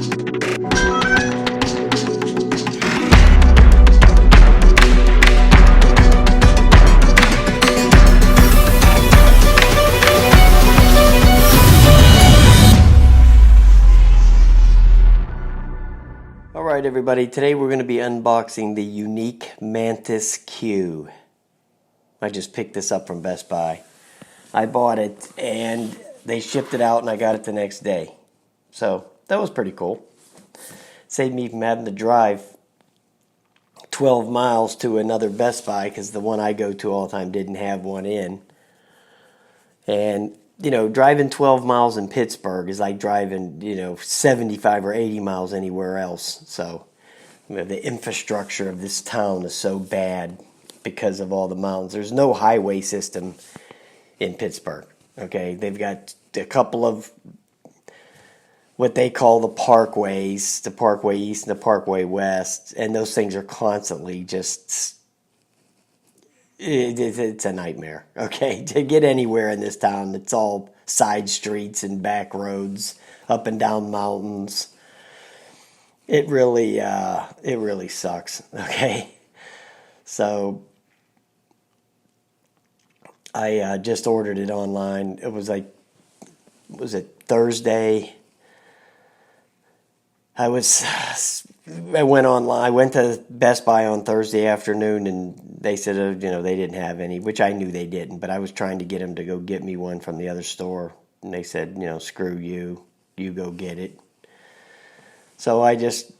Alright everybody, today we're going to be unboxing the Yuneec Mantis Q. I just picked this up from Best Buy. I bought it and they shipped it out and I got it the next day. So that was pretty cool. Saved me from having to drive 12 miles to another Best Buy because the one I go to all the time didn't have one in. And you know, driving 12 miles in Pittsburgh is like driving, 75 or 80 miles anywhere else. So, the infrastructure of this town is so bad because of all the mountains. There's no highway system in Pittsburgh, okay? They've got a couple of what they call the parkways, the Parkway East and the Parkway West, and those things are constantly just... It's a nightmare, okay? To get anywhere in this town, it's all side streets and back roads, up and down mountains. It really sucks, okay? So I just ordered it online. It was like, was it Thursday? I went online. I went to Best Buy on Thursday afternoon, and they said, they didn't have any, which I knew they didn't. But I was trying to get them to go get me one from the other store, and they said, screw you, you go get it. So I just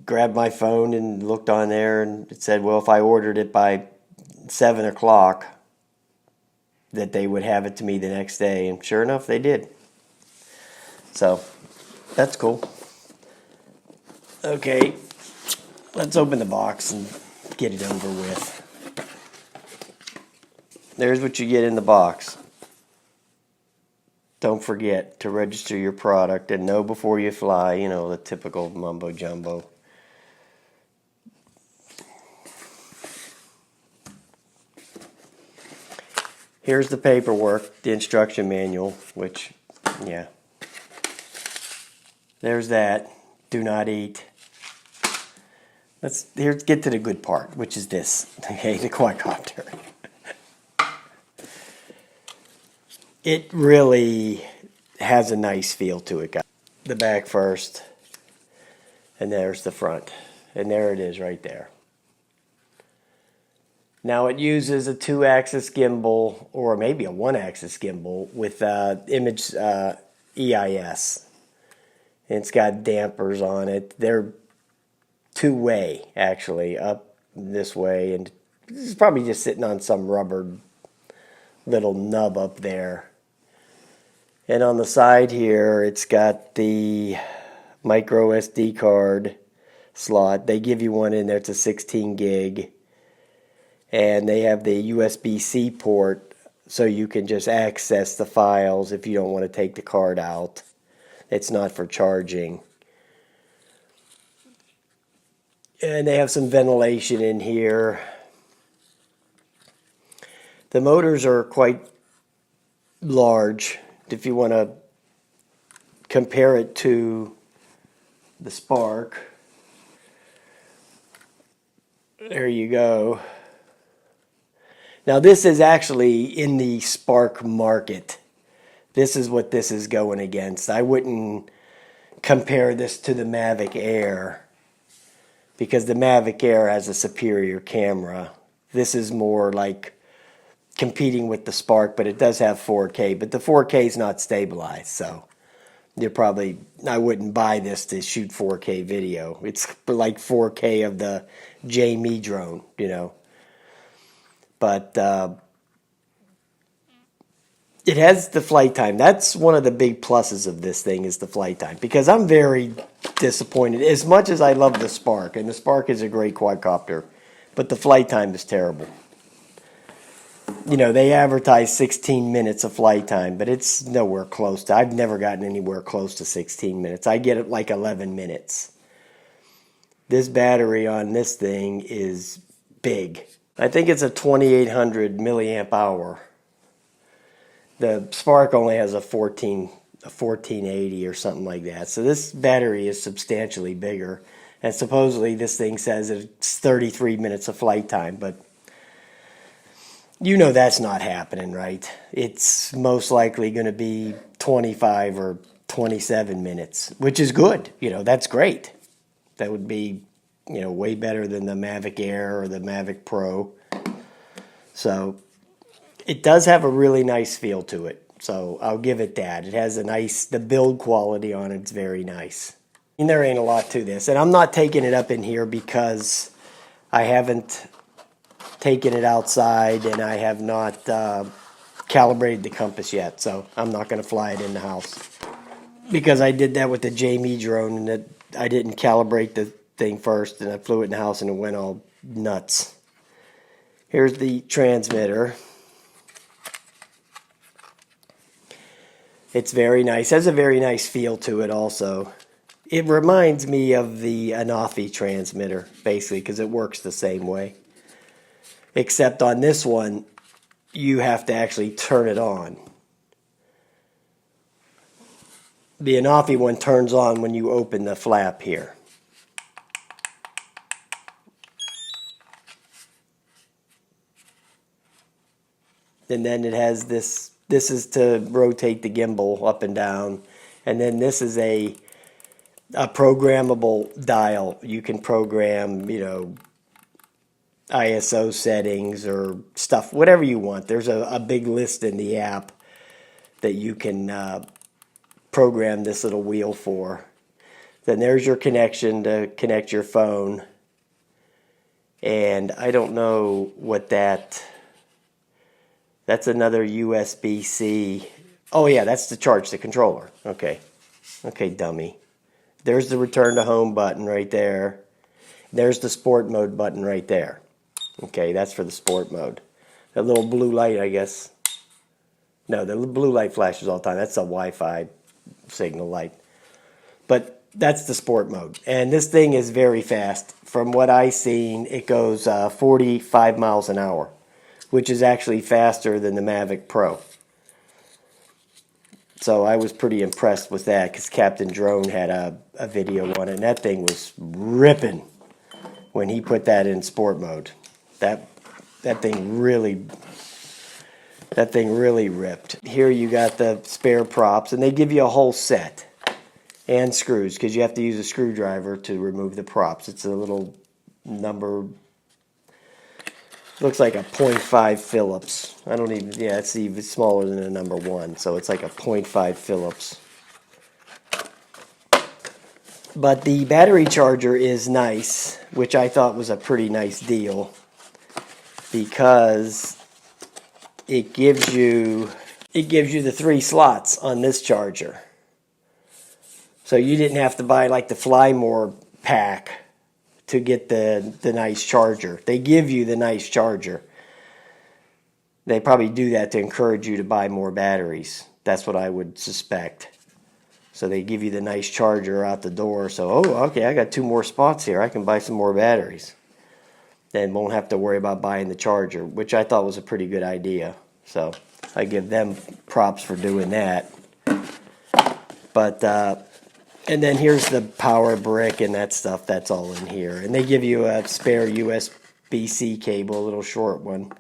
grabbed my phone and looked on there, and it said, well, if I ordered it by 7 o'clock, that they would have it to me the next day, and sure enough, they did. So that's cool. Okay, let's open the box and get it over with. There's what you get in the box. Don't forget to register your product and know before you fly, the typical mumbo jumbo. Here's the paperwork, the instruction manual, which, yeah. There's that. Do not eat. Let's get to the good part, which is this. Okay, the quadcopter. It really has a nice feel to it, guys. The back first, and there's the front, and there it is right there. Now it uses a 2-axis gimbal, or maybe a 1-axis gimbal with image EIS. And it's got dampers on it. They're two-way, actually, up this way, and it's probably just sitting on some rubber little nub up there. And on the side here, it's got the micro SD card slot. They give you one in there. It's a 16 gig. And they have the USB-C port, so you can just access the files if you don't want to take the card out. It's not for charging. And they have some ventilation in here. The motors are quite large. If you want to compare it to the Spark, there you go. Now this is actually in the Spark market. This is what this is going against. I wouldn't compare this to the Mavic Air because the Mavic Air has a superior camera. This is more like competing with the Spark, but it does have 4K. But the 4K is not stabilized, so I wouldn't buy this to shoot 4K video. It's like 4K of the JME drone, But it has the flight time. That's one of the big pluses of this thing is the flight time. Because I'm very disappointed. As much as I love the Spark, and the Spark is a great quadcopter, but the flight time is terrible. They advertise 16 minutes of flight time, but it's nowhere close to. I've never gotten anywhere close to 16 minutes. I get it like 11 minutes. This battery on this thing is big. I think it's a 2800 milliamp hour. The Spark only has a 14 a 1480 or something like that. So this battery is substantially bigger. And supposedly this thing says it's 33 minutes of flight time, but you know that's not happening, right? It's most likely going to be 25 or 27 minutes, which is good. You know, that's great. That would be, you know, way better than the Mavic Air or the Mavic Pro. So it does have a really nice feel to it. So I'll give it that. It has a nice, the build quality on it's very nice. And there ain't a lot to this. And I'm not taking it up in here because I haven't taken it outside and I have not calibrated the compass yet. So I'm not going to fly it in the house. Because I did that with the Jamie drone and I didn't calibrate the thing first and I flew it in the house and it went all nuts. Here's the transmitter. It's very nice. It has a very nice feel to it also. It reminds me of the Anafi transmitter, basically, because it works the same way. Except on this one, you have to actually turn it on. The Anafi one turns on when you open the flap here. And then it has this is to rotate the gimbal up and down. And then this is a programmable dial. You can program, you know, ISO settings or stuff, whatever you want. There's a big list in the app that you can program this little wheel for. Then there's your connection to connect your phone. And I don't know what that's another USB-C. Oh yeah, that's to charge the controller. Okay. Okay, dummy. There's the return to home button right there. There's the sport mode button right there. Okay, that's for the sport mode. That little blue light, I guess. No, the blue light flashes all the time. That's a Wi-Fi signal light. But that's the sport mode. And this thing is very fast. From what I've seen, it goes 45 miles an hour, which is actually faster than the Mavic Pro. So I was pretty impressed with that because Captain Drone had a video on it, and that thing was ripping when he put that in sport mode. That thing really ripped. Here you got the spare props, and they give you a whole set and screws because you have to use a screwdriver to remove the props. It's a little number. Looks like a 0.5 Phillips. I don't even, yeah, it's even smaller than a number 1, so it's like a 0.5 Phillips. But the battery charger is nice, which I thought was a pretty nice deal because it gives you the 3 slots on this charger. So you didn't have to buy like the Fly More pack to get the nice charger. They give you the nice charger. They probably do that to encourage you to buy more batteries. That's what I would suspect. So they give you the nice charger out the door. So, oh, okay, I got 2 more spots here. I can buy some more batteries. Then won't have to worry about buying the charger, which I thought was a pretty good idea. So I give them props for doing that. But and then here's the power brick and that stuff. That's all in here. And they give you a spare USB-C cable, a little short one.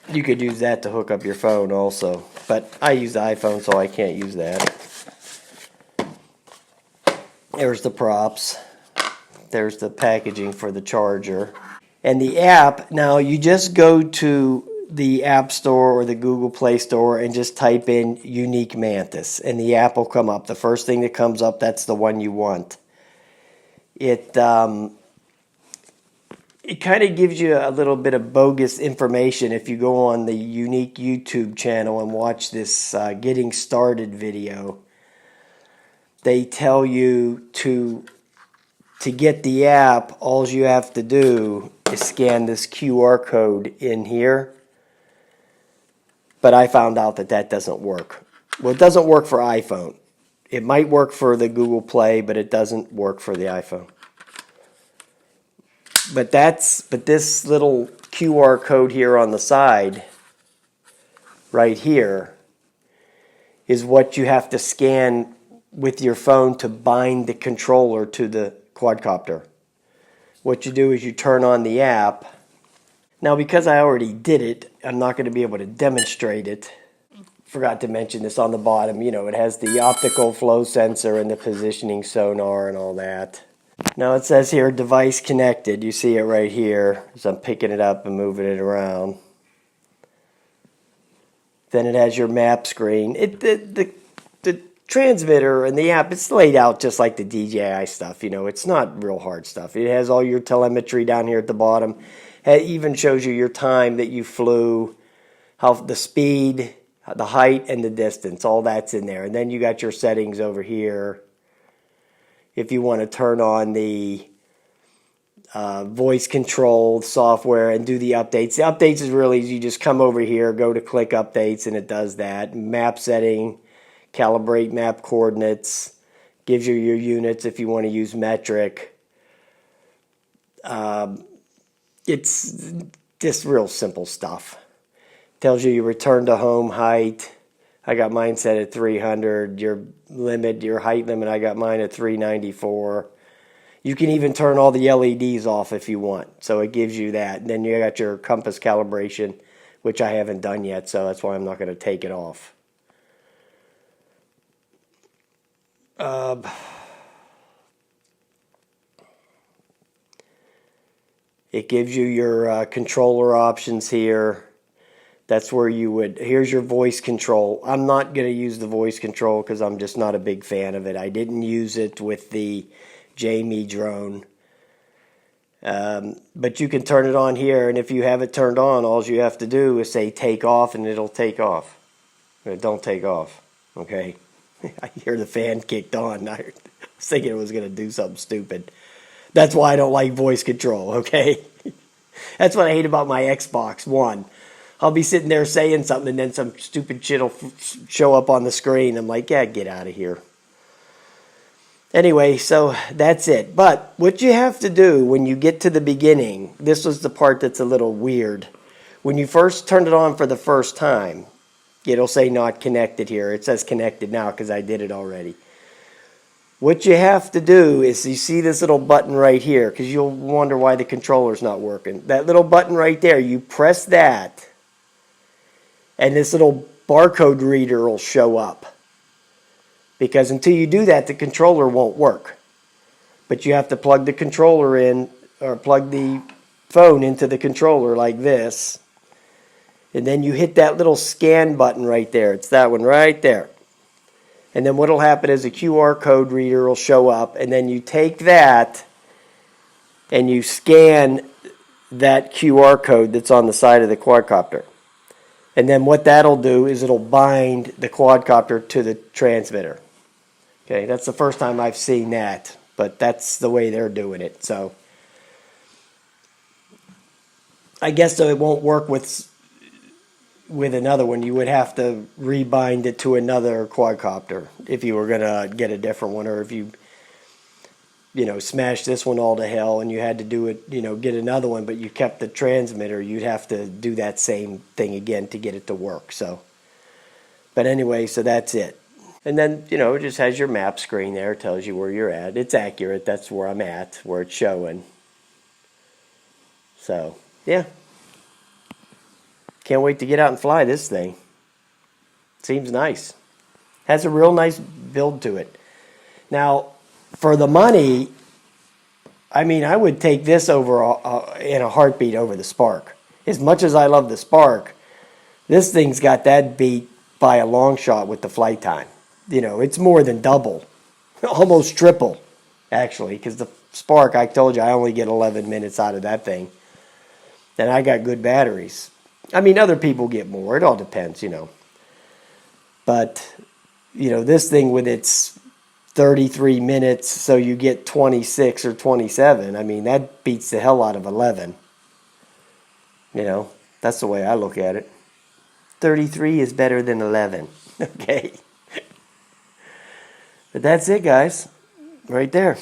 You could use that to hook up your phone also. But I use the iPhone, so I can't use that. There's the props. There's the packaging for the charger. And the app, now you just go to the App Store or the Google Play Store and just type in Yuneec Mantis and the app will come up. The first thing that comes up, that's the one you want. It kind of gives you a little bit of bogus information if you go on the Yuneec YouTube channel and watch this getting started video. They tell you to get the app, all you have to do is scan this QR code in here. But I found out that doesn't work. Well, it doesn't work for iPhone. It might work for the Google Play, but it doesn't work for the iPhone. But this little QR code here on the side, right here, is what you have to scan with your phone to bind the controller to the quadcopter. What you do is you turn on the app. Now, because I already did it, I'm not going to be able to demonstrate it. Forgot to mention this on the bottom. You know, it has the optical flow sensor and the positioning sonar and all that. Now it says here, device connected. You see it right here as I'm picking it up and moving it around. Then it has your map screen. The transmitter and the app, it's laid out just like the DJI stuff. You know, it's not real hard stuff. It has all your telemetry down here at the bottom. It even shows you your time that you flew, how the speed, the height, and the distance. All that's in there. And then you got your settings over here. If you want to turn on the voice controlled software and do the updates. The updates is really easy. You just come over here, go to click updates, and it does that. Map setting, calibrate map coordinates, gives you your units if you want to use metric. It's just real simple stuff. Tells you your return to home height. I got mine set at 300. Your height limit, I got mine at 394. You can even turn all the LEDs off if you want. So it gives you that. And then you got your compass calibration, which I haven't done yet, so that's why I'm not going to take it off. It gives you your controller options here. That's where you would, here's your voice control. I'm not going to use the voice control because I'm just not a big fan of it. I didn't use it with the Jamie drone. But you can turn it on here, and if you have it turned on, all you have to do is say take off, and it'll take off. Don't take off, okay? I hear the fan kicked on. I was thinking it was going to do something stupid. That's why I don't like voice control, okay? That's what I hate about my Xbox One. I'll be sitting there saying something, and then some stupid shit will show up on the screen. I'm like, yeah, get out of here. Anyway, so that's it. But what you have to do when you get to the beginning, this was the part that's a little weird. When you first turn it on for the first time, it'll say not connected here. It says connected now because I did it already. What you have to do is you see this little button right here, because you'll wonder why the controller's not working. That little button right there, you press that, and this little barcode reader will show up. Because until you do that, the controller won't work. But you have to plug the controller in, or plug the phone into the controller like this. And then you hit that little scan button right there. It's that one right there. And then what will happen is a QR code reader will show up. And then you take that and you scan that QR code that's on the side of the quadcopter. And then what that'll do is it'll bind the quadcopter to the transmitter. Okay, that's the first time I've seen that, but that's the way they're doing it. So I guess so it won't work with another one. You would have to rebind it to another quadcopter if you were going to get a different one, or if you smash this one all to hell and you had to do it, get another one, but you kept the transmitter, you'd have to do that same thing again to get it to work. So, but anyway, so that's it. And then, it just has your map screen there. It tells you where you're at. It's accurate. That's where I'm at, where it's showing. So, yeah. Can't wait to get out and fly this thing. Seems nice. Has a real nice build to it. Now, for the money, I mean, I would take this over in a heartbeat over the Spark. As much as I love the Spark, this thing's got that beat by a long shot with the flight time. It's more than double, almost triple, actually, because the Spark, I told you, I only get 11 minutes out of that thing. And I got good batteries. I mean, other people get more. It all depends, But, this thing with its 33 minutes, so you get 26 or 27, I mean, that beats the hell out of 11. That's the way I look at it. 33 is better than 11. Okay. But that's it, guys. Right there.